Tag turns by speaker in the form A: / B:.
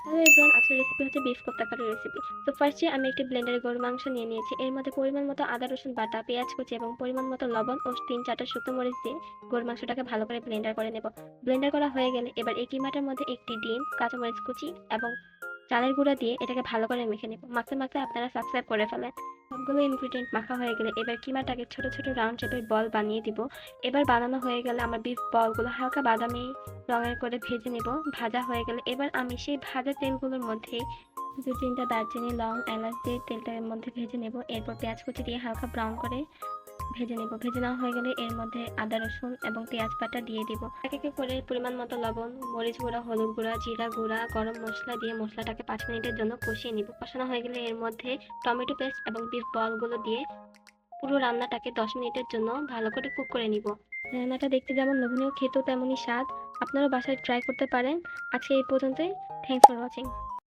A: Hello everyone, আজকের recipe হচ্ছে beef kofta কারি recipe. তো ফার্স্টে আমি একটি ব্লেন্ডারে গরুর মাংস নিয়ে নিয়েছি। এর মধ্যে পরিমাণ মতো আদা রসুন বাটা, পেঁয়াজ কুচি এবং পরিমাণ মতো লবণ ও 3-4টা শুকনো মরিচ দিয়ে গরুর মাংসটাকে ভালো করে ব্লেন্ডার করে নেব। ব্লেন্ডার করা হয়ে গেলে এবার এই কিমাটার মধ্যে একটি ডিম, কাঁচামরিচ কুচি এবং চালের গুঁড়া দিয়ে এটাকে ভালো করে মেখে নেব। মাখতে মাখতে আপনারা সাবস্ক্রাইব করে ফেলেন। সবগুলো ইনগ্রিডিয়েন্ট মাখা হয়ে গেলে এবার কিমাটাকে ছোট ছোট রাউন্ড শেপের বল বানিয়ে দিব। এবার বানানো হয়ে গেলে আমার বিফ বলগুলো হালকা বাদামি রঙের করে ভেজে নেব। ভাজা হয়ে গেলে এবার আমি সেই ভাজা তেলগুলোর মধ্যে 2-3টা দারচিনি, লং, এলাচ দিয়ে তেলটার মধ্যে ভেজে নেব। এরপর পেঁয়াজ কুচি দিয়ে হালকা ব্রাউন করে ভেজে নেব। ভেজে নেওয়া হয়ে গেলে এর মধ্যে আদা রসুন এবং পেঁয়াজ বাটা দিয়ে দিব। এক এক করে পরিমাণ মতো লবণ, মরিচ গুঁড়া, হলুদ গুঁড়া, জিরা গুঁড়া, গরম মশলা দিয়ে মশলাটাকে 5 মিনিটের জন্য কষিয়ে নিব। কষানো হয়ে গেলে এর মধ্যে টমেটো পেস্ট এবং বিফ বলগুলো দিয়ে পুরো রান্নাটাকে 10 মিনিটের জন্য ভালো করে কুক করে নিব। রান্নাটা দেখতে যেমন লোভনীয়, খেতেও তেমনই স্বাদ। আপনারাও বাসায় ট্রাই করতে পারেন। আজকে এই পর্যন্তই। Thanks for watching.